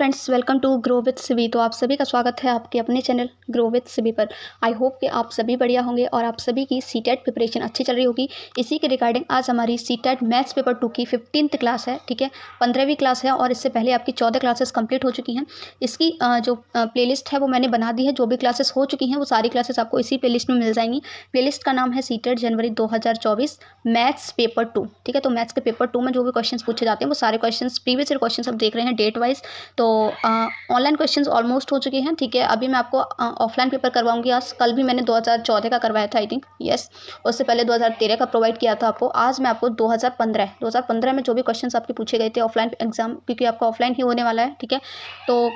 Friends, welcome to grow with सिबी। तो आप सभी का स्वागत है आपके अपने चैनल ग्रो विथ सिबी पर। आई होप कि आप सभी बढ़िया होंगे और आप सभी की सीटेट प्रिपरेशन अच्छी चल रही होगी। इसी के रिगार्डिंग आज हमारी सीटेट मैथ्स पेपर 2 की 15th क्लास है, ठीक है, 15वीं क्लास है और इससे पहले आपकी 14 क्लासेस कंप्लीट हो चुकी हैं। इसकी जो प्लेलिस्ट है वो मैंने बना दी है। जो भी क्लासेस हो चुकी हैं वो सारी क्लासेस आपको इसी प्लेलिस्ट में मिल जाएंगी। प्लेलिस्ट का नाम है सीटेट जनवरी 2024 मैथ्स पेपर 2, ठीक है। तो मैथ्स के पेपर 2 में जो भी क्वेश्चन पूछे जाते हैं वो सारे क्वेश्चन प्रीवियस ईयर क्वेश्चन आप देख रहे हैं डेट वाइज। तो ऑनलाइन क्वेश्चंस ऑलमोस्ट हो चुके हैं, ठीक है। अभी मैं आपको ऑफलाइन पेपर करवाऊंगी। आज कल भी मैंने 2014 का करवाया था, आई थिंक, यस। उससे पहले 2013 का प्रोवाइड किया था आपको। आज मैं आपको 2015 में जो भी क्वेश्चंस आपके पूछे गए थे ऑफलाइन एग्जाम, क्योंकि आपका ऑफलाइन ही होने वाला है, ठीक है। तो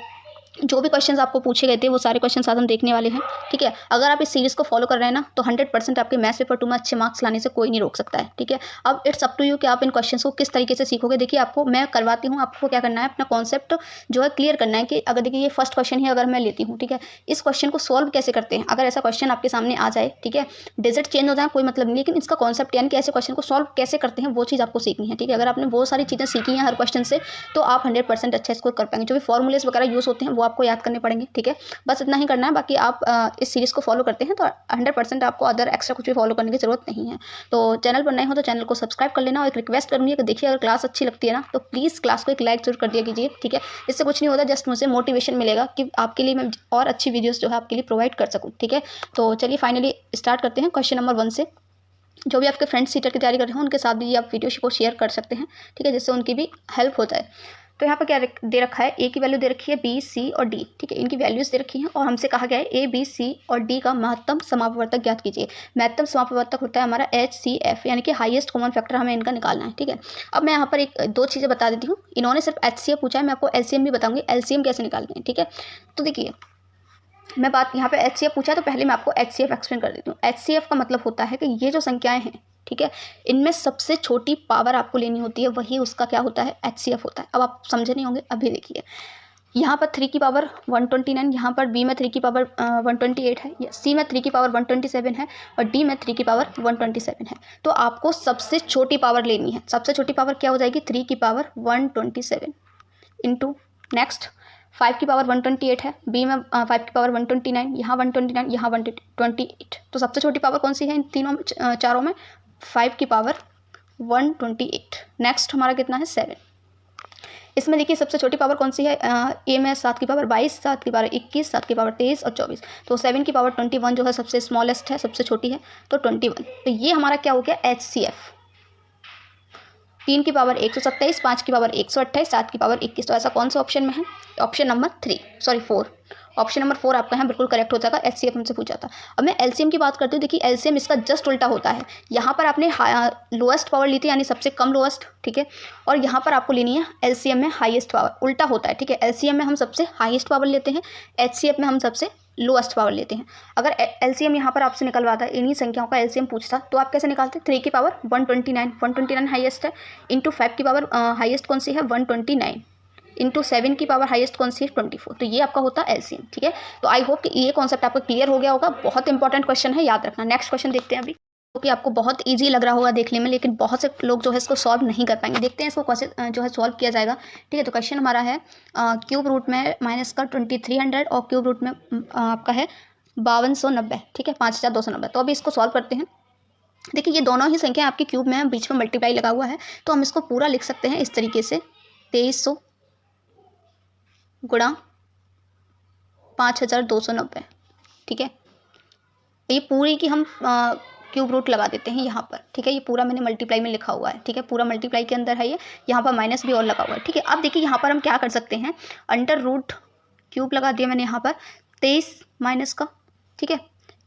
जो भी क्वेश्चंस आपको पूछे गए थे वो सारे क्वेश्चंस आज हम देखने वाले हैं, ठीक है। अगर आप इस सीरीज़ को फॉलो कर रहे हैं ना तो 100% आपके मैथ्स पेपर 2 में अच्छे मार्क्स लाने से कोई नहीं रोक सकता है, ठीक है। अब इट्स अप टू यू कि आप इन क्वेश्चंस को किस तरीके से सीखोगे। देखिए, आपको मैं करवाती हूँ, आपको क्या करना है, अपना कॉन्सेप्ट जो है क्लियर करना है कि अगर देखिए ये फर्स्ट क्वेश्चन ही अगर मैं लेती हूँ, ठीक है, इस क्वेश्चन को सॉल्व कैसे करते हैं। अगर ऐसा क्वेश्चन आपके सामने आ जाए, ठीक है, डिजिट चेंज हो जाए कोई मतलब नहीं, लेकिन इसका कॉन्सेप्ट यानी कि ऐसे क्वेश्चन को सॉल्व कैसे करते हैं वो चीज़ आपको सीखनी है, ठीक है। अगर आपने वो सारी चीज़ें सीखी हैं हर क्वेश्चन से तो आप 100% अच्छा इसको कर पाएंगे। जो भी फॉर्मूलेस वगैरह यूज़ होते हैं वो आपको याद करने पड़ेंगे, ठीक है। बस इतना ही करना है। बाकी आप इस सीरीज़ को फॉलो करते हैं तो 100% आपको अदर एक्स्ट्रा कुछ भी फॉलो करने की ज़रूरत नहीं है। तो चैनल पर नए हो तो चैनल को सब्सक्राइब कर लेना और एक रिक्वेस्ट करूँगी कि देखिए, अगर क्लास अच्छी लगती है ना तो प्लीज़ क्लास को एक लाइक जरूर कर दिया कीजिए, ठीक है। इससे कुछ नहीं होता, जस्ट मुझे मोटिवेशन मिलेगा कि आपके लिए मैं और अच्छी वीडियोज़ जो है आपके लिए प्रोवाइड कर सकूँ, ठीक है। तो चलिए फाइनली स्टार्ट करते हैं क्वेश्चन नंबर 1 से। जो भी आपके फ्रेंड्स सीटेट की तैयारी कर रहे हैं उनके साथ भी आप वीडियो को शेयर कर सकते हैं, ठीक है, जिससे उनकी भी हेल्प हो जाए। तो यहाँ पर क्या दे रखा है, ए की वैल्यू दे रखी है, बी, सी और डी, ठीक है, इनकी वैल्यूज़ दे रखी हैं और हमसे कहा गया है ए, बी, सी और डी का महत्तम समापवर्तक ज्ञात कीजिए। महत्तम समापवर्तक होता है हमारा HCF, यानी कि हाईएस्ट कॉमन फैक्टर हमें इनका निकालना है, ठीक है। अब मैं यहाँ पर एक दो चीज़ें बता देती हूँ। इन्होंने सिर्फ HCF पूछा है, मैं आपको LCM भी बताऊँगी, LCM कैसे निकालते हैं, ठीक है। तो देखिए, मैं बात यहाँ पे HCF पूछा है तो पहले मैं आपको HCF एक्सप्लेन कर देती हूँ। HCF का मतलब होता है कि ये जो संख्याएं हैं, ठीक है, इनमें सबसे छोटी पावर आपको लेनी होती है, वही उसका क्या होता है, HCF होता है। अब आप समझे नहीं होंगे, अभी देखिए, यहाँ पर 3 की पावर 129, यहाँ पर B में 3 की पावर 128 है, C में 3 की पावर 127 है और D में 3 की पावर 127 है। तो आपको सबसे छोटी पावर लेनी है। सबसे छोटी पावर क्या हो जाएगी, 3 की पावर 127 इंटू नेक्स्ट 5 की पावर 128 है, बी में 5 की पावर 129, यहाँ 129, यहाँ 128। तो सबसे छोटी पावर कौन सी है इन तीनों में, चारों में, 5 की पावर 128। नेक्स्ट हमारा कितना है, 7। इसमें देखिए सबसे छोटी पावर कौन सी है, ए में 7 की पावर 22, 7 की पावर 21, 7 की पावर 23 और 24। तो 7 की पावर 21 जो है सबसे स्मॉलेस्ट है, सबसे छोटी है, तो 21। तो ये हमारा क्या हो गया, HCF। 3 की पावर 127, 5 की पावर 128, 7 की पावर 21। तो ऐसा कौन सा ऑप्शन में है, ऑप्शन नंबर 4। ऑप्शन नंबर 4 आपका यहाँ बिल्कुल करेक्ट हो जाएगा। HCF हमसे पूछा था। अब मैं LCM की बात करती हूँ। देखिए, LCM इसका जस्ट उल्टा होता है। यहाँ पर आपने लोएस्ट पावर ली थी, यानी सबसे कम लोएस्ट, ठीक है, और यहाँ पर आपको लेनी है LCM में हाईएस्ट पावर। उल्टा होता है, ठीक है। LCM में हम सबसे हाईएस्ट पावर लेते हैं, HCF में हम सबसे लोएस्ट पावर लेते हैं। अगर LCM यहाँ पर आपसे निकलवाता है, इन्हीं संख्याओं का LCM पूछता, तो आप कैसे निकालते हैं, 3 की पावर 129 हाईएस्ट है, इंटू 5 की पावर हाईएस्ट कौन सी है, 129, इंटू 7 की पावर हाईएस्ट कौन सी है, 24। तो ये आपका होता है LCM, ठीक है। तो आई होप कि ये कॉन्सेप्ट आपको क्लियर हो गया होगा। बहुत इंपॉर्टेंट क्वेश्चन है, याद रखना। नेक्स्ट क्वेश्चन देखते हैं अभी, क्योंकि आपको बहुत इजी लग रहा होगा देखने में, लेकिन बहुत से लोग जो है इसको सॉल्व नहीं कर पाएंगे। देखते हैं इसको कैसे जो है सॉल्व किया जाएगा, ठीक है। तो क्वेश्चन हमारा है क्यूब रूट में माइनस का 2300 और क्यूब रूट में आपका है 5290, ठीक है, 5290। तो अभी इसको सॉल्व करते हैं। देखिए, ये दोनों ही संख्या आपकी क्यूब में है, बीच में मल्टीप्लाई लगा हुआ है, तो हम इसको पूरा लिख सकते हैं इस तरीके से, 2300 गुणा 5290, ठीक है। ये पूरी की हम क्यूब रूट लगा देते हैं यहाँ पर, ठीक है। ये पूरा मैंने मल्टीप्लाई में लिखा हुआ है, ठीक है, पूरा मल्टीप्लाई के अंदर है ये। यहाँ पर माइनस भी और लगा हुआ है, ठीक है। अब देखिए यहाँ पर हम क्या कर सकते हैं, अंडर रूट क्यूब लगा दिया मैंने यहाँ पर 23 माइनस का, ठीक है,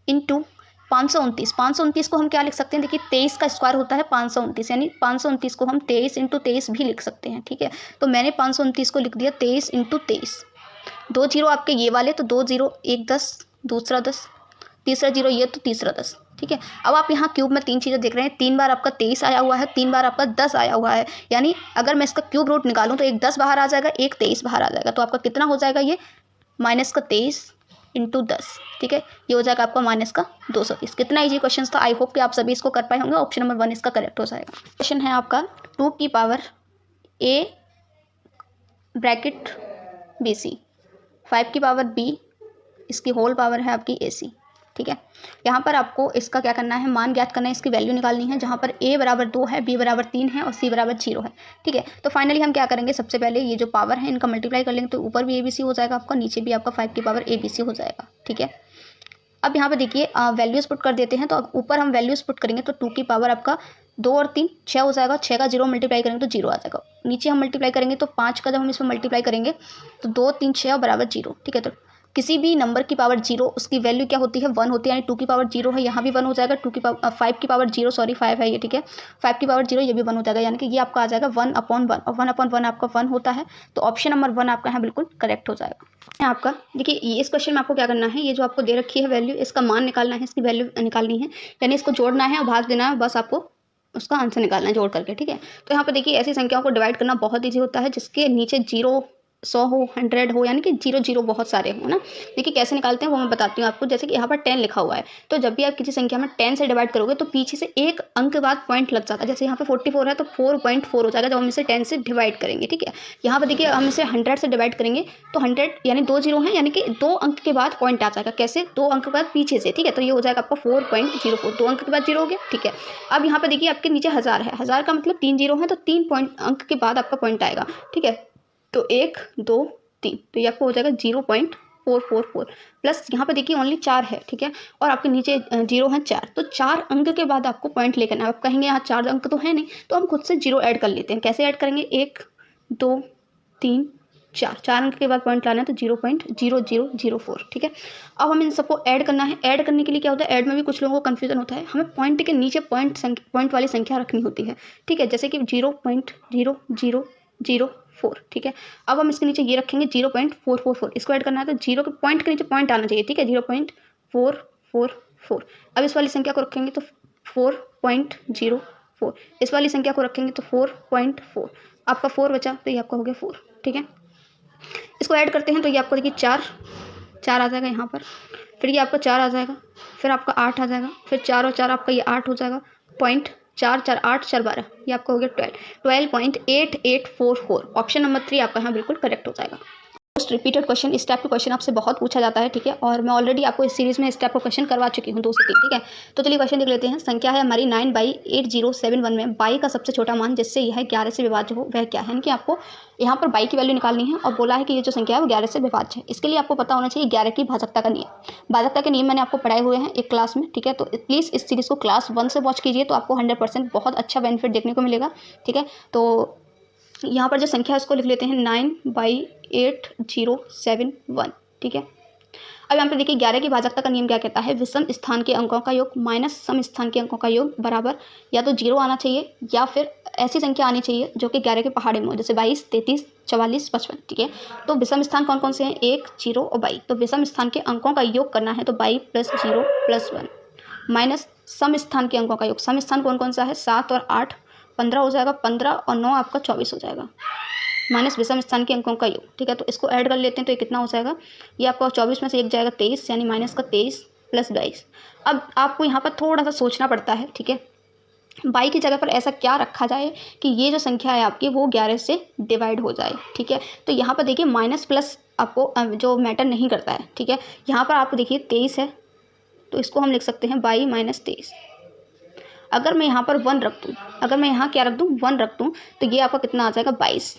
इंटू 529 को हम क्या लिख सकते हैं, देखिए 23 का स्क्वायर होता है 529, यानी 529 को हम 23 इंटू 23 भी लिख सकते हैं, ठीक है। तो मैंने 529 को लिख दिया 23 इंटू 23। 2 जीरो आपके ये वाले, तो 2 जीरो, एक 10, दूसरा 10, तीसरा जीरो ये, तो तीसरा 10, ठीक है। अब आप यहाँ क्यूब में 3 चीज़ें देख रहे हैं, 3 बार आपका 23 आया हुआ है, 3 बार आपका 10 आया हुआ है, यानी अगर मैं इसका क्यूब रूट निकालूँ तो एक 10 बाहर आ जाएगा, एक 23 बाहर आ जाएगा। तो आपका कितना हो जाएगा, ये माइनस का 23 इंटू 10, ठीक है, ये हो जाएगा आपका माइनस का 230। कितना इजी क्वेश्चन था, आई होप कि आप सभी इसको कर पाए होंगे। ऑप्शन नंबर 1 इसका करेक्ट हो जाएगा। क्वेश्चन है आपका 2 की पावर a ब्रैकेट BC, 5 की पावर B, इसकी होल पावर है आपकी AC। ठीक है, यहाँ पर आपको इसका क्या करना है, मान ज्ञात करना है, इसकी वैल्यू निकालनी है, जहाँ पर A बराबर 2 है, B बराबर 3 है और C बराबर 0 है। ठीक है, तो फाइनली हम क्या करेंगे, सबसे पहले ये जो पावर है इनका मल्टीप्लाई कर लेंगे, तो ऊपर भी ABC हो जाएगा आपका, नीचे भी आपका 5 की पावर ABC हो जाएगा। ठीक है, अब यहाँ पे देखिए वैल्यूज़ पुट कर देते हैं, तो अब ऊपर हम वैल्यूज़ पुट करेंगे तो 2 की पावर आपका 2 और 3 6 हो जाएगा, 6 का 0 मल्टीप्लाई करेंगे तो 0 आ जाएगा। नीचे हम मल्टीप्लाई करेंगे तो 5 का जब हम इसमें मल्टीप्लाई करेंगे तो 2 3 6 और बराबर 0। ठीक है, तो किसी भी नंबर की पावर 0 उसकी वैल्यू क्या होती है, 1 होती है, यानी 2 की पावर 0 है, यहाँ भी 1 हो जाएगा, 2 की पावर 5 की पावर 0, सॉरी 5 है ये। ठीक है, 5 की पावर 0 ये भी 1 हो जाएगा, यानी कि ये आपका आ जाएगा 1/1 और 1/1 आपका 1 होता है, तो ऑप्शन नंबर 1 आपका यहाँ बिल्कुल करेक्ट हो जाएगा। आपका देखिए इस क्वेश्चन में आपको क्या करना है, ये जो आपको दे रखी है वैल्यू, इसका मान निकालना है, इसकी वैल्यू निकालनी है, यानी इसको जोड़ना है और भाग देना है, बस आपको उसका आंसर निकालना है जोड़ करके। ठीक है, तो यहाँ पे देखिए ऐसी संख्याओं को डिवाइड करना बहुत ईजी होता है, जिसके नीचे 0 100 हो, 100 हो, यानी कि 0 0 बहुत सारे हो ना। देखिए कैसे निकालते हैं वो मैं बताती हूँ आपको। जैसे कि यहाँ पर 10 लिखा हुआ है, तो जब भी आप किसी संख्या में 10 से डिवाइड करोगे तो पीछे से एक अंक के बाद पॉइंट लग जाता है। जैसे यहाँ पे 44 है तो 4.4 हो जाएगा जब हम इसे 10 से डिवाइड करेंगे। ठीक है, यहाँ पर देखिए हम इसे 100 से डिवाइड करेंगे तो 100 यानी 2 0 हैं, यानी कि 2 अंक के बाद पॉइंट आ जाएगा। कैसे, 2 अंक के बाद पीछे से। ठीक है, तो ये हो जाएगा आपका 4.04, 2 अंक के बाद 0 हो गया। ठीक है, अब यहाँ पर देखिए आपके नीचे 1000 है, 1000 का मतलब 3 0 है, तो 3 अंक के बाद आपका पॉइंट आएगा। ठीक है, तो 1 2 3, तो ये आपको हो जाएगा 0.444 प्लस यहाँ पे देखिए ओनली 4 है। ठीक है, और आपके नीचे 0 है 4, तो 4 अंक के बाद आपको पॉइंट लेकर आना। आप कहेंगे यहाँ 4 अंक तो है नहीं, तो हम खुद से 0 ऐड कर लेते हैं। कैसे ऐड करेंगे, 1 2 3 4 अंक के बाद पॉइंट लाना है, तो 0.0004। ठीक है, अब हमें इन सबको ऐड करना है। ऐड करने के लिए क्या होता है, ऐड में भी कुछ लोगों को कन्फ्यूजन होता है, हमें पॉइंट के नीचे पॉइंट वाली संख्या रखनी होती है। ठीक है, जैसे कि 0.0004। ठीक है, अब हम इसके नीचे ये रखेंगे 0.444, इसको ऐड करना है तो 0 के पॉइंट के नीचे पॉइंट आना चाहिए। ठीक है, 0.444। अब इस वाली संख्या को रखेंगे तो 4.04, इस वाली संख्या को रखेंगे तो 4.4, आपका 4 बचा तो ये आपका हो गया 4। ठीक है, इसको ऐड करते हैं तो ये आपको देखिए 4 आ जाएगा यहाँ पर, फिर ये आपका 4 आ जाएगा, फिर आपका 8 आ जाएगा, फिर 4 और 4 आपका ये 8 हो जाएगा, पॉइंट 4 4 8 4 12, ये आपका हो गया 12.8844। ऑप्शन नंबर 3 आपका यहाँ बिल्कुल करेक्ट हो जाएगा। मोस्ट रिपीटेड क्वेश्चन, इस टाइप का क्वेश्चन आपसे बहुत पूछा जाता है। ठीक है, और मैं ऑलरेडी आपको इस सीरीज़ में इस टाइप का क्वेश्चन करवा चुकी हूँ 2 से 3। ठीक है, तो चलिए क्वेश्चन देख लेते हैं। संख्या है हमारी 9/8071 में बाई का सबसे छोटा मान जिससे यह 11 से विभाज्य हो वह क्या है, यानी कि आपको यहाँ पर बाई की वैल्यू निकालनी है और बोला है कि ये जो संख्या है वो 11 से विभाज्य है। इसके लिए आपको पता होना चाहिए 11 की भाजकता का नियम। भाजकता के नियम मैंने आपको पढ़ाए हुए हैं एक क्लास में। ठीक है, तो प्लीज़ इस सीरीज़ को क्लास 1 से वॉच कीजिए, तो आपको 100% बहुत अच्छा बेनिफिट देखने को मिलेगा। ठीक है, तो यहाँ पर जो संख्या है उसको लिख लेते हैं 9/8071। ठीक है, अब यहाँ पे देखिए 11 की भाजकता का नियम क्या कहता है, विषम स्थान के अंकों का योग माइनस सम स्थान के अंकों का योग बराबर या तो 0 आना चाहिए या फिर ऐसी संख्या आनी चाहिए जो कि 11 के पहाड़े में हो, जैसे 22 33 44 55। ठीक है, तो विषम स्थान कौन कौन से हैं, 1 0 और 22। तो विषम स्थान के अंकों का योग करना है तो 22 + 0 + 1 माइनस सम स्थान के अंकों का योग। सम स्थान कौन कौन सा है, 7 और 8 15 हो जाएगा, 15 और 9 आपका 24 हो जाएगा, माइनस विषम स्थान के अंकों का योग। ठीक है, तो इसको ऐड कर लेते हैं तो ये कितना हो जाएगा, ये आपका 24 में से एक जाएगा 23, यानी माइनस का 23 + 22। अब आपको यहाँ पर थोड़ा सा सोचना पड़ता है। ठीक है, बाई की जगह पर ऐसा क्या रखा जाए कि ये जो संख्या है आपकी वो 11 से डिवाइड हो जाए। ठीक है, तो यहाँ पर देखिए माइनस प्लस आपको जो मैटर नहीं करता है। ठीक है, यहाँ पर आप देखिए 23 है तो इसको हम लिख सकते हैं 22 - 23। अगर मैं यहाँ पर 1 रख दूँ, अगर मैं यहाँ क्या रख दूँ, 1 रख दूँ, तो ये आपका कितना आ जाएगा 22।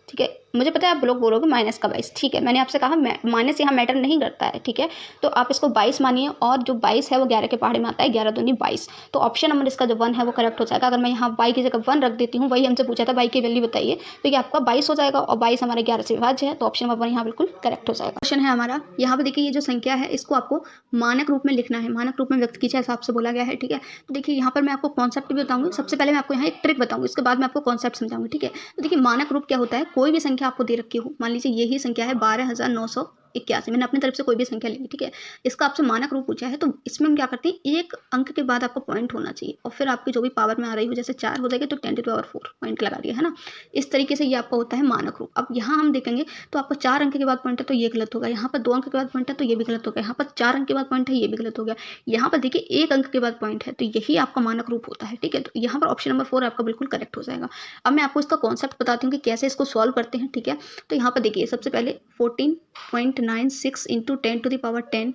ठीक है, मुझे पता है आप लोग बोलोगे माइनस का 22। ठीक है, मैंने आपसे कहा माइनस यहाँ मैटर नहीं करता है। ठीक है, तो आप इसको 22 मानिए और जो 22 है वो 11 के पहाड़े में आता है, 11 दूनी 22। तो ऑप्शन नंबर इसका जो 1 है वो करेक्ट हो जाएगा। अगर मैं यहाँ बाई की जगह 1 रख देती हूँ, वही हमसे पूछा था बाई की वैल्यू बताइए, तो ये आपका 22 हो जाएगा और 22 हमारे 11 से विभाज्य है, तो ऑप्शन नंबर 1 यहाँ बिल्कुल करेक्ट हो जाएगा। क्वेश्चन है हमारा, यहाँ पर देखिए ये जो संख्या है इसको आपको मानक रूप में लिखना है, मानक रूप में व्यक्त कीजिए ऐसा आपसे बोला गया है। ठीक है, तो देखिए यहाँ पर मैं आपको कॉन्सेप्ट भी बताऊँगी। सबसे पहले मैं आपको यहाँ एक ट्रिक बताऊँगी, उसके बाद मैं आपको कॉन्सेप्ट समझाऊंगी। ठीक है, तो देखिए मानक रूप क्या होता है, कोई भी संख्या आपको दे रखी हो, मान लीजिए यही संख्या है 12,900 81। मैंने अपनी तरफ से कोई भी संख्या ली, ठीक है। इसका आपसे मानक रूप पूछा है तो इसमें हम क्या करते हैं, एक अंक के बाद आपका पॉइंट होना चाहिए और फिर आपकी जो भी पावर में आ रही हो, जैसे 4 हो जाएगी तो 10⁴ पॉइंट लगा दिया है ना। इस तरीके से ये आपका होता है मानक रूप। अब यहाँ हम देखेंगे तो आपका 4 अंक के बाद पॉइंट है तो ये गलत होगा, यहाँ पर 2 अंक के बाद पॉइंट है तो ये भी गलत होगा, यहाँ पर 4 अंक के बाद पॉइंट है ये भी गलत हो गया, यहाँ पर देखिए 1 अंक के बाद पॉइंट है तो यही आपका मानक रूप होता है, ठीक है। तो यहाँ पर ऑप्शन नंबर 4 आपका बिल्कुल करेक्ट हो जाएगा। अब मैं आपको इसका कॉन्सेप्ट बताती हूँ कि कैसे इसको सॉल्व करते हैं, ठीक है। तो यहाँ पर देखिए सबसे पहले 14.96 इंटू 10⁻10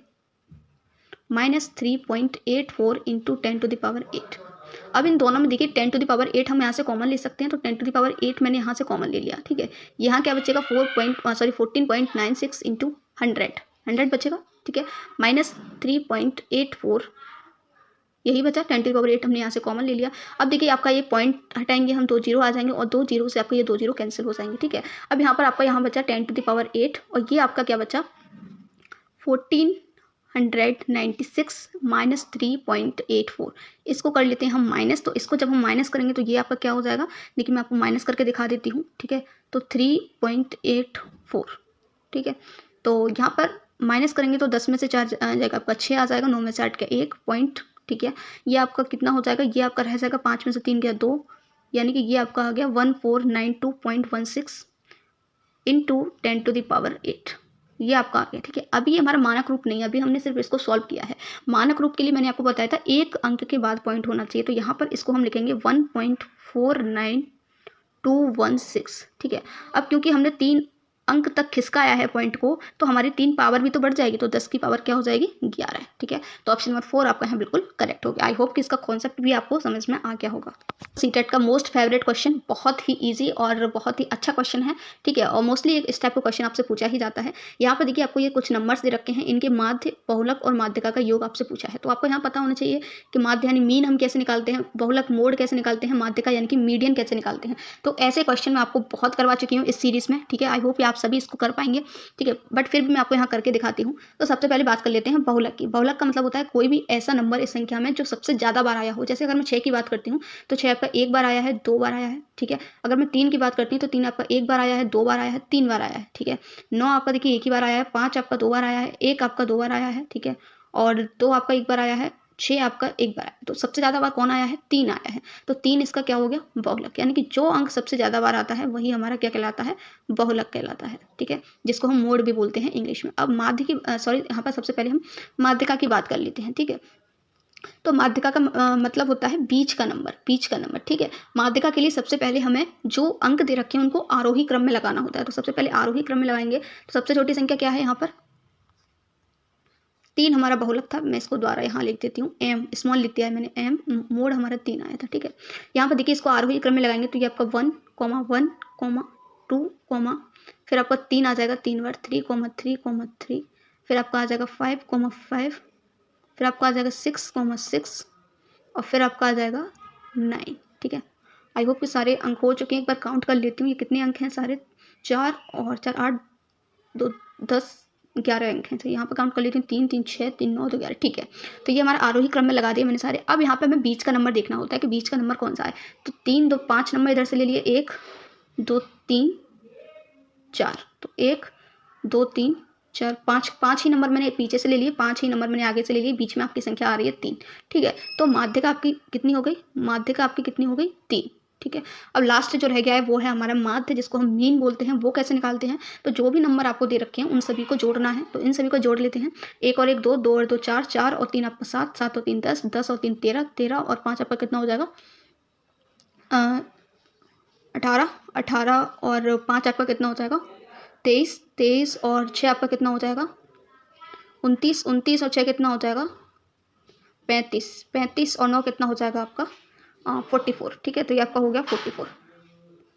माइनस 3.84 इंटू 10⁻8। अब इन दोनों में देखिए 10⁻8 हम यहाँ से कॉमन ले सकते हैं तो 10⁻8 मैंने यहाँ से कॉमन ले लिया, ठीक है। यहाँ क्या बचेगा 14.96 इंटू 100 बचेगा, ठीक है, माइनस 3.84 यही बचा। 10⁻8 हमने यहाँ से कॉमन ले लिया। अब देखिए आपका ये पॉइंट हटाएंगे हम, 2 जीरो आ जाएंगे और 2 जीरो से आपका ये 2 जीरो कैंसिल हो जाएंगे, ठीक है। अब यहाँ पर आपका यहाँ बचा 10⁻8 और ये आपका क्या बचा 1496 माइनस 3.84। इसको कर लेते हैं हम माइनस। तो इसको जब हम माइनस करेंगे तो ये आपका क्या हो जाएगा, देखिए मैं आपको माइनस करके दिखा देती हूँ, ठीक है। तो 3.84, ठीक है। तो यहाँ पर माइनस करेंगे तो 10 में से 4 जाएगा आपका 6 आ जाएगा, 9 में से 8 का 1 पॉइंट, ठीक है। ये आपका कितना हो जाएगा, ये आपका रह जाएगा 5 में से 3 गया 2, यानी कि ये आपका आ गया 1492.16 इंटू 10⁸ ये आपका आ गया, ठीक है। अभी ये हमारा मानक रूप नहीं है, अभी हमने सिर्फ इसको सॉल्व किया है। मानक रूप के लिए मैंने आपको बताया था एक अंक के बाद पॉइंट होना चाहिए, तो यहाँ पर इसको हम लिखेंगे 1.49216, ठीक है। अब क्योंकि हमने 3 अंक तक खिसकाया है पॉइंट को तो हमारी 3 पावर भी तो बढ़ जाएगी, तो 10 की पावर क्या हो जाएगी 11, ठीक है। तो ऑप्शन नंबर 4 आपका यहाँ बिल्कुल करेक्ट हो गया। आई होप कि इसका कॉन्सेप्ट भी आपको समझ में आ गया होगा। सीटेट का मोस्ट फेवरेट क्वेश्चन, बहुत ही इजी और बहुत ही अच्छा क्वेश्चन है, ठीक है। और मोस्टली इस टाइप का क्वेश्चन आपसे पूछा ही जाता है। यहाँ पर देखिए आपको ये कुछ नंबर्स दे रखे हैं, इनके माध्य, बहुलक और माध्यिका का योग आपसे पूछा है। तो आपको यहाँ पता होना चाहिए कि माध्य यानी मीन हम कैसे निकालते हैं, बहुलक मोड कैसे निकालते हैं, माध्यिका यानी कि मीडियन कैसे निकालते हैं। तो ऐसे क्वेश्चन मैं आपको बहुत करवा चुकी हूँ इस सीरीज़ में, ठीक है। आई होप आप सभी इसको कर पाएंगे, ठीक है। बट फिर भी मैं आपको यहाँ करके दिखाती हूँ। तो सबसे पहले बात कर लेते हैं बहुलक की। बहुलक का मतलब होता है कोई भी ऐसा नंबर इस संख्या में जो सबसे ज़्यादा बार आया हो। जैसे अगर मैं 6 की बात करती हूँ तो 6 आपका 1 बार आया है, 2 बार आया है, ठीक है। अगर मैं 3 की बात करती हूँ तो 3 आपका 1 बार आया है, 2 बार आया है, 3 बार आया है, ठीक है। 9 आपका देखिए 1 ही बार आया है, 5 आपका 2 बार आया है, 1 आपका 2 बार आया है, ठीक है। और 2 आपका 1 बार आया है, 6 आपका 1 बार आया है। तो सबसे ज़्यादा बार कौन आया है, 3 आया है। तो 3 इसका क्या हो गया बहुलक, यानी कि जो अंक सबसे ज़्यादा बार आता है वही हमारा क्या कहलाता है, बहुलक कहलाता है, ठीक है। जिसको हम मोड भी बोलते हैं इंग्लिश में। अब माध्य की यहाँ पर सबसे पहले हम माध्यिका की बात कर लेते हैं, ठीक है। तो माध्यिका का मतलब होता है बीच का नंबर, बीच का नंबर, ठीक है। माध्यिका के लिए सबसे पहले हमें जो अंक दे रखे हैं उनको आरोही क्रम में लगाना होता है। तो सबसे पहले आरोही क्रम में लगाएंगे तो सबसे छोटी संख्या क्या है यहाँ पर 3 हमारा बहुलक था। मैं इसको द्वारा यहाँ लिख देती हूँ, m स्मॉल लिख दिया है मैंने, m मोड हमारा 3 आया था, ठीक है। यहाँ पर देखिए इसको आरोही क्रम में लगाएंगे तो ये आपका 1, 1, 2, फिर आपका 3 आ जाएगा 3 बार, 3, 3, फिर आपका आ जाएगा 5, 5, फिर आपका आ जाएगा 6, 6 और फिर आपका आ जाएगा 9, ठीक है। आई होप कि सारे अंक हो चुके हैं। एक बार काउंट कर लेती हूँ ये कितने अंक हैं सारे, 4 और 4 8, 2 10 11 अंक हैं। तो यहाँ पर काउंट कर लेती हूँ 3 3 6 3 9 2 11, ठीक है। तो ये हमारा आरोही क्रम में लगा दिए मैंने सारे। अब यहाँ पे हमें बीच का नंबर देखना होता है कि बीच का नंबर कौन सा है। तो 3 2 5 नंबर इधर से ले लिए, 1 2 3 4, तो 1 2 3 4 5, 5 ही नंबर मैंने पीछे से ले लिए, 5 ही नंबर मैंने आगे से ले लिए, बीच में आपकी संख्या आ रही है 3, ठीक है। तो माध्यिका आपकी कितनी हो गई, माध्यिका आपकी कितनी हो गई 3, ठीक है। अब लास्ट जो रह गया है वो है हमारा माध्य, जिसको हम मीन बोलते हैं। वो कैसे निकालते हैं, तो जो भी नंबर आपको दे रखे हैं उन सभी को जोड़ना है। तो इन सभी को जोड़ लेते हैं, 1 और 1 2, 2 और 2 4, 4 और 3 आपका 7, 7 और 3 10, 10 और 3 13, 13 और 5 आपका कितना हो जाएगा 18, 18 और 5 आपका कितना हो जाएगा 23, 23 और 6 आपका कितना हो जाएगा 29, 29 और 6 कितना हो जाएगा 35, 35 और 9 कितना हो जाएगा आपका 44, ठीक है। तो ये आपका हो गया 44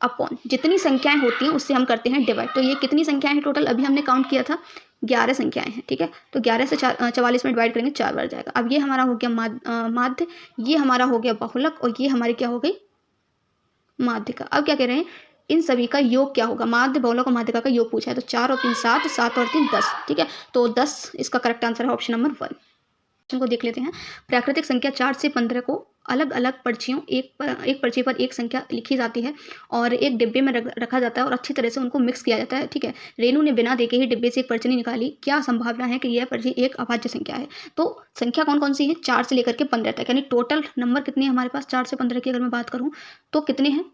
अपॉन जितनी संख्याएं होती हैं उससे हम करते हैं डिवाइड। तो ये कितनी संख्याएं हैं टोटल, अभी हमने काउंट किया था 11 संख्याएं हैं, ठीक है। तो 11 से 44 में डिवाइड करेंगे 4 बार जाएगा। अब ये हमारा हो गया माध्य, ये हमारा हो गया बहुलक और ये हमारी क्या हो गई माध्यिका। अब क्या कह रहे हैं, इन सभी का योग क्या होगा, माध्य बहुलक और माध्यिका का योग पूछा है। तो 4 और 3 7, 7 और 3 10, ठीक है। तो 10 इसका करेक्ट आंसर है ऑप्शन नंबर 1। को देख लेते हैं। प्राकृतिक संख्या 4 से 15 को अलग अलग पर्चियों एक पर्ची पर एक संख्या लिखी जाती है और एक डिब्बे में रखा जाता है और अच्छी तरह से उनको मिक्स किया जाता है। ठीक है, रेनू ने बिना देखे ही डिब्बे से एक पर्ची निकाली। क्या संभावना है कि यह पर्ची एक अभाज्य संख्या है? तो संख्या कौन कौन सी है? 4 से लेकर के 15 तक, यानी टोटल नंबर कितने हैं हमारे पास? 4 से 15 की अगर मैं बात करूँ तो कितने हैं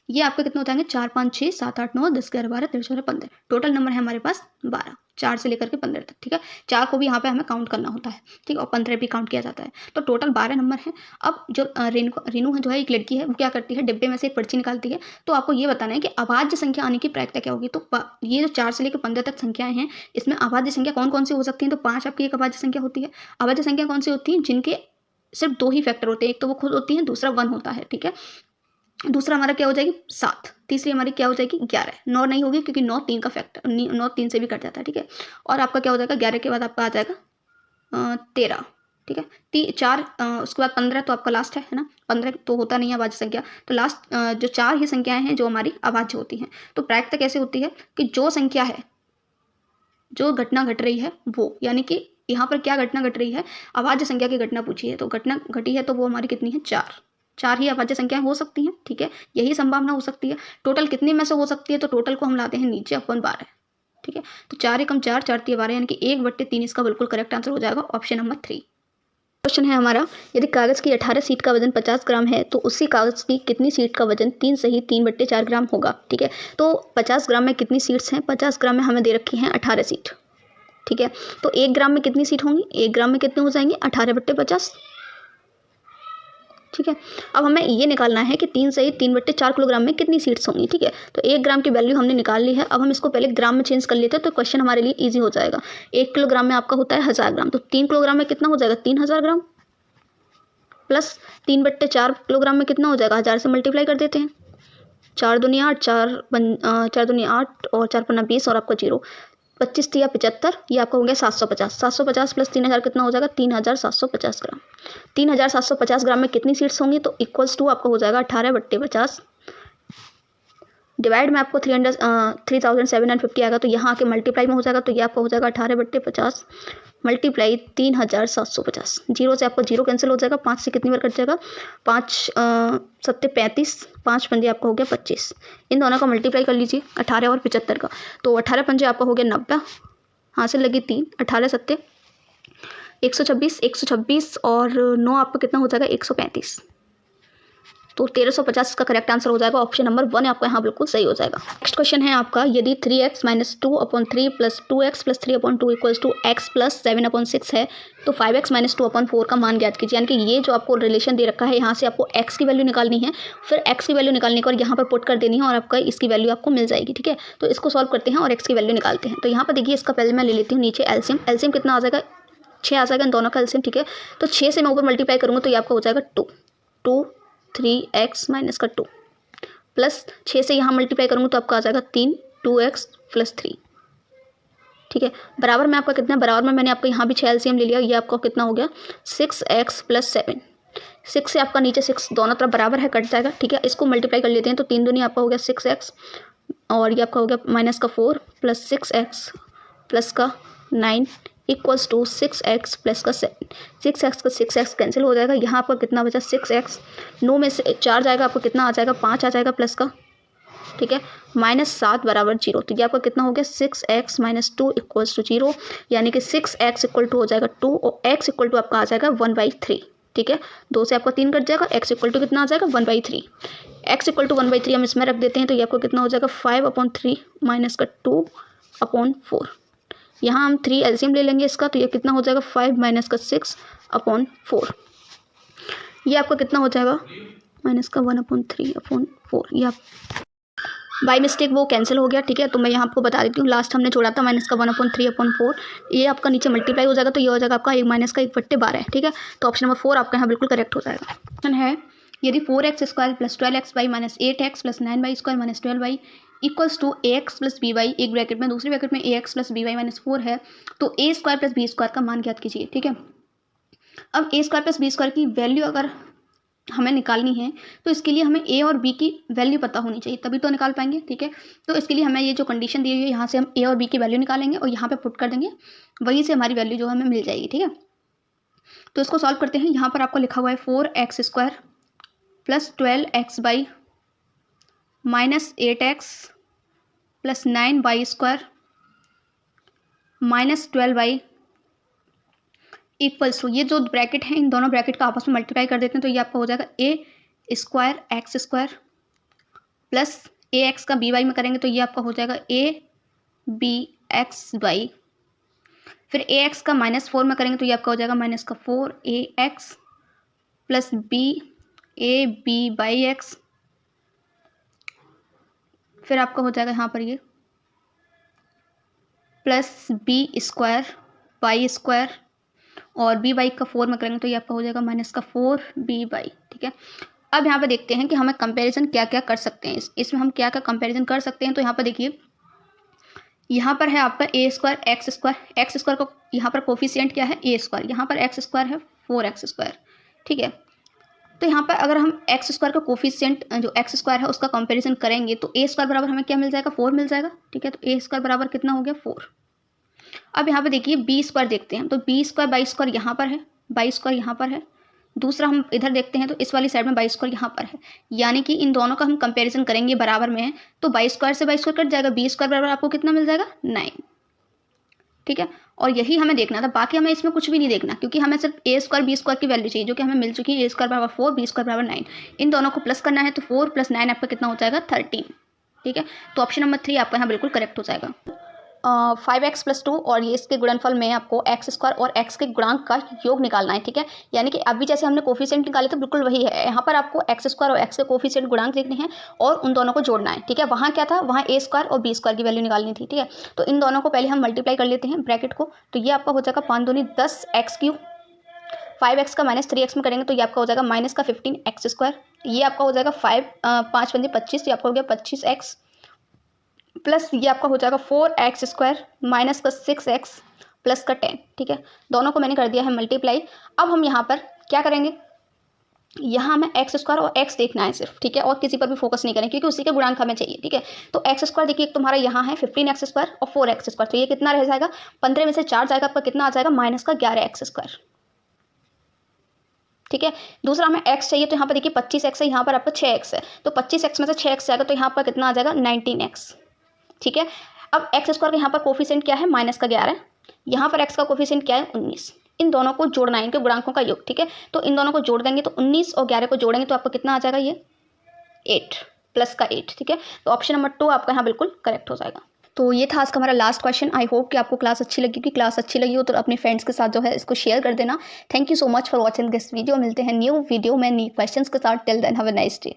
ये आपके? कितने हो जाएंगे? 4 5 6 7 8 9 10 11 12 13 14 15। टोटल नंबर है हमारे पास 12, 4 से लेकर के 15 तक। ठीक है, 4 को भी यहाँ पे हमें काउंट करना होता है। ठीक है, और 15 भी काउंट किया जाता है। तो टोटल 12 नंबर है। अब जो रेनू है जो है एक लड़की है, वो क्या करती है? डिब्बे में से एक पर्ची निकालती है। तो आपको ये बताना है कि अभाज्य संख्या आने की प्रायिकता क्या होगी। तो ये जो 4 से लेकर 15 तक संख्याएं हैं, इसमें अभाज्य संख्या कौन कौन सी हो सकती है? तो 5 आपकी एक अभाज्य संख्या होती है। अभाज्य संख्या कौन सी होती है? जिनके सिर्फ 2 ही फैक्टर होते हैं, एक तो वो खुद होती है, दूसरा 1 होता है। ठीक है, दूसरा हमारा क्या हो जाएगी? 7। तीसरी हमारी क्या हो जाएगी? 11। 9 नहीं होगी क्योंकि 9 3 का फैक्टर, 9 3 से भी कट जाता है। ठीक है, और आपका क्या हो जाएगा? 11 के बाद आपका आ जाएगा 13। ठीक है, 4 उसके बाद 15 तो आपका लास्ट है ना? 15 तो होता नहीं है अभाज्य संख्या। तो लास्ट जो 4 ही संख्याएं हैं जो हमारी अभाज्य होती हैं। तो प्रायिकता कैसे होती है कि जो संख्या है, जो घटना घट रही है वो, यानी कि यहाँ पर क्या घटना घट रही है? अभाज्य संख्या की घटना पूछी है, तो घटना घटी है तो वो हमारी कितनी है? 4। 4 ही अभाज्य संख्याएं हो सकती हैं। ठीक है, यही संभावना हो सकती है। टोटल कितने में से हो सकती है? तो टोटल को हम लाते हैं नीचे अपन 12। ठीक है, तो 4 एकम 4, 4 तिया 12, यानी कि 1/3 इसका बिल्कुल करेक्ट आंसर हो जाएगा ऑप्शन नंबर 3। क्वेश्चन है हमारा, यदि कागज की 18 सीट का वजन 50 ग्राम है तो उसी कागज की कितनी सीट का वजन 3 सही 3/4 ग्राम होगा? ठीक है, तो 50 ग्राम में कितनी सीट्स हैं? 50 ग्राम में हमें दे रखी हैं 18 सीट। ठीक है, तो 1 ग्राम में कितनी सीट होंगी? 1 ग्राम में कितने हो जाएंगे? 18/50। ठीक है, अब हमें ये निकालना है कि 3 सही 3/4 किलोग्राम में कितनी सीट्स होंगी। ठीक है, तो 1 ग्राम की वैल्यू हमने निकाल ली है। अब हम इसको पहले ग्राम में चेंज कर लेते हैं तो क्वेश्चन हमारे लिए ईजी हो जाएगा। 1 किलोग्राम में आपका होता है 1000 ग्राम, तो 3 किलोग्राम में कितना हो जाएगा? 3000 ग्राम, प्लस 3/4 किलोग्राम में कितना हो जाएगा? 1000 से मल्टीप्लाई कर देते हैं। 4 दूनी 8, 4 दूनी 8 और 4 पन्ना 20 और आपका 0, 25 तिया 75, ये आपका हो गया 750। 750 प्लस 3000 कितना हो जाएगा? 3750 ग्राम। 3750 ग्राम में कितनी सीट्स होंगी? तो इक्वल्स टू आपका हो जाएगा 18/50। डिवाइड में आपको 3750 आएगा, तो यहाँ आके मल्टीप्लाई में हो जाएगा, तो ये आपका हो जाएगा 18/50 मल्टीप्लाई 3750। 0 से आपका 0 कैंसिल हो जाएगा, 5 से कितनी बार कट जाएगा? 5 7 35, 5 पंजे आपका हो गया 25। इन दोनों का मल्टीप्लाई कर लीजिए 18 और 75 का, तो 18 पंजे आपका हो गया 90, हासिल लगी 3, 18 7 126, 126 और 9 आपका कितना हो जाएगा? 135। तो 1350 का करेक्ट आंसर हो जाएगा ऑप्शन नंबर 1 आपका यहाँ बिल्कुल सही हो जाएगा। नेक्स्ट क्वेश्चन है आपका, यदि 3x - 2/3 plus 2x plus 3/2 equals to x plus 7/6 है तो 5x - 2/4 का मान ज्ञात कीजिए। यानी कि ये जो आपको रिलेशन दे रखा है, यहाँ से आपको x की वैल्यू निकालनी है, फिर x की वैल्यू निकालने के बाद यहाँ पर पुट कर देनी है और आपका इसकी वैल्यू आपको मिल जाएगी। ठीक है, तो इसको सॉल्व करते हैं और x की वैल्यू निकालते हैं। तो यहाँ पर देखिए, इसका पहले मैं ले लेती हूँ नीचे एलसीएम। एलसीएम कितना आ जाएगा? 6 आ जाएगा इन दोनों का एलसीएम। ठीक है, तो 6 से मैं ऊपर मल्टीप्लाई करूँगा तो ये आपका हो जाएगा 2 3x माइनस का 2 प्लस 6 से यहाँ मल्टीप्लाई करूँगा तो आपका आ जाएगा 3 2x प्लस 3। ठीक है, बराबर में आपका कितना? बराबर में मैंने आपका यहाँ भी 6 एलसीएम ले लिया, ये आपका कितना हो गया? 6x plus 7। 6 से आपका नीचे 6 दोनों तरफ बराबर है, कट जाएगा। ठीक है, इसको मल्टीप्लाई कर लेते हैं, तो 3 दूनी आपका हो गया 6x और ये आपका हो गया माइनस का 4 प्लस 6x प्लस का 9 इक्वल्स टू 6x प्लस का 7। 6x का 6x कैंसिल हो जाएगा, यहाँ आपका कितना बचा? 6x, 9 में से 4 जाएगा, आपको कितना आ जाएगा? 5 आ जाएगा प्लस का। ठीक है, -7 बराबर 0, तो ये आपका कितना हो गया? 6x - 2 इक्वल्स टू 0, यानी कि 6x इक्वल टू हो जाएगा 2 और x इक्वल टू आपका आ जाएगा 1/3। ठीक है, 2 से आपका 3 कट जाएगा, x इक्वल टू कितना आ जाएगा? 1/3। x इक्वल टू 1/3 हम इसमें रख देते हैं, तो ये आपको कितना हो जाएगा? 5/3 माइनस का 2/4। यहाँ हम 3 एलसीएम ले लेंगे इसका, तो ये कितना हो जाएगा? 5 माइनस का 6/4। ये आपका कितना हो जाएगा? माइनस का 1/3/4। ये आप बाई मिस्टेक वो कैंसिल हो गया। ठीक है, तो मैं यहाँ आपको बता देती हूँ, लास्ट हमने जोड़ा था माइनस का 1/3/4, ये आपका नीचे मल्टीप्लाई हो जाएगा, तो ये हो जाएगा आपका 1 माइनस का 1/12। ठीक है, तो ऑप्शन नंबर 4 आपका यहाँ बिल्कुल करेक्ट हो जाएगा। क्वेश्चन है, यदि 4x² plus 12xy minus 8x plus 9y² minus 12y equals to ax plus by, एक ब्रैकेट में, दूसरे ब्रैकेट में ax प्लस by माइनस 4 है, तो a² प्लस b² का मान ज्ञात कीजिए। ठीक है, अब a² प्लस b² की वैल्यू अगर हमें निकालनी है तो इसके लिए हमें a और b की वैल्यू पता होनी चाहिए, तभी तो निकाल पाएंगे। ठीक है, तो इसके लिए हमें ये जो कंडीशन दी हुई है, यहाँ से हम a और b की वैल्यू निकालेंगे और यहाँ पे पुट कर देंगे, वहीं से हमारी वैल्यू जो हमें मिल जाएगी। ठीक है, तो इसको सॉल्व करते हैं। यहाँ पर आपको लिखा हुआ है 4x² plus 12x/ minus 8x plus 9y² minus 12y equals to, ये जो ब्रैकेट है इन दोनों ब्रैकेट का आपस में मल्टीप्लाई कर देते हैं तो ये आपका हो जाएगा a² प्लस ax का by में करेंगे तो ये आपका हो जाएगा abxy। फिर ax का -4 में करेंगे तो ये आपका हो जाएगा -4ax प्लस ab/x। फिर आपका हो जाएगा यहाँ पर ये प्लस b² y² और b/y का 4 में करेंगे तो ये आपका हो जाएगा -4b/। ठीक है, अब यहाँ पे देखते हैं कि हमें कंपैरिजन क्या क्या कर सकते हैं, इसमें हम क्या क्या कंपैरिजन कर सकते हैं। तो यहाँ पर देखिए, यहाँ पर है आपका a² x² को यहाँ पर कोफिशिएंट क्या है a², यहाँ पर x² है 4x²। ठीक है, तो यहाँ पर अगर हम x² का कोफिशिएंट जो x² है उसका कंपैरिजन करेंगे तो a² बराबर हमें क्या मिल जाएगा 4 मिल जाएगा। ठीक है, तो a² बराबर कितना हो गया 4। अब यहाँ पे देखिए b² देखते हैं तो b² y² यहाँ पर है, y² यहाँ पर है। दूसरा हम इधर देखते हैं तो इस वाली साइड में y² यहाँ पर है, यानी कि इन दोनों का हम कंपैरिजन करेंगे बराबर में है तो y² से y² कट जाएगा, b² बराबर आपको कितना मिल जाएगा 9। ठीक है, और यही हमें देखना था, बाकी हमें इसमें कुछ भी नहीं देखना क्योंकि हमें सिर्फ a² b² की वैल्यू चाहिए जो कि हमें मिल चुकी है। a² बराबर 4, b² बराबर 9, इन दोनों को प्लस करना है तो 4 + 9 आपका कितना हो जाएगा 13। ठीक है, तो ऑप्शन नंबर 3 आपका यहाँ बिल्कुल करेक्ट हो जाएगा। 5x + 2 और ये इसके गुणनफल में आपको x² और x के गुणांक का योग निकालना है। ठीक है, यानी कि अभी जैसे हमने कोफिशिएंट निकाले तो बिल्कुल वही है, यहाँ पर आपको x² और x के कोफिशिएंट गुणांक देखने हैं और उन दोनों को जोड़ना है। ठीक है, वहाँ क्या था, वहाँ a² और b² की वैल्यू निकालनी थी। ठीक है, तो इन दोनों को पहले हम मल्टीप्लाई कर लेते हैं ब्रैकेट को, तो ये आपका हो जाएगा 5 दूनी 10x³। 5x का -3x में करेंगे तो ये आपका हो जाएगा -15x²। ये आपका हो जाएगा 5 पंजे 25, ये आपका हो गया 25x प्लस ये आपका हो जाएगा 4x² माइनस का 6x प्लस का 10। ठीक है, दोनों को मैंने कर दिया है मल्टीप्लाई। अब हम यहाँ पर क्या करेंगे, यहाँ हमें x² और x देखना है सिर्फ। ठीक है, और किसी पर भी फोकस नहीं करें क्योंकि उसी के गुणांक हमें चाहिए। ठीक है, तो x² देखिए, एक तुम्हारा यहाँ है 15x² और 4x², तो ये कितना रह जाएगा 15 में से 4 जाएगा, आपका कितना आ जाएगा -11x²। ठीक है, दूसरा हमें x चाहिए तो यहाँ पर देखिए 25x है, यहाँ पर आपका 6x है, तो 25x में से 6x जाएगा तो यहाँ पर कितना आ जाएगा 19x। ठीक है, अब x² का यहाँ पर कोफिशिएंट क्या है -11, यहाँ पर x का कोफिशिएंट क्या है 19, इन दोनों को जोड़ना है, इनके गुणांकों का योग। ठीक है, तो इन दोनों को जोड़ देंगे तो 19 और 11 को जोड़ेंगे तो आपको कितना आ जाएगा ये 8 प्लस का 8। ठीक है, तो ऑप्शन नंबर 2 आपका यहाँ बिल्कुल करेक्ट हो जाएगा। तो ये था आज का हमारा लास्ट क्वेश्चन। आई होप कि आपको क्लास अच्छी लगी, कि क्लास अच्छी लगी हो तो अपने फ्रेंड्स के साथ जो है इसको शेयर कर देना। Thank you so much for watching this video. मिलते हैं न्यू वीडियो में न्यू क्वेश्चंस के साथ। Till then have a nice day.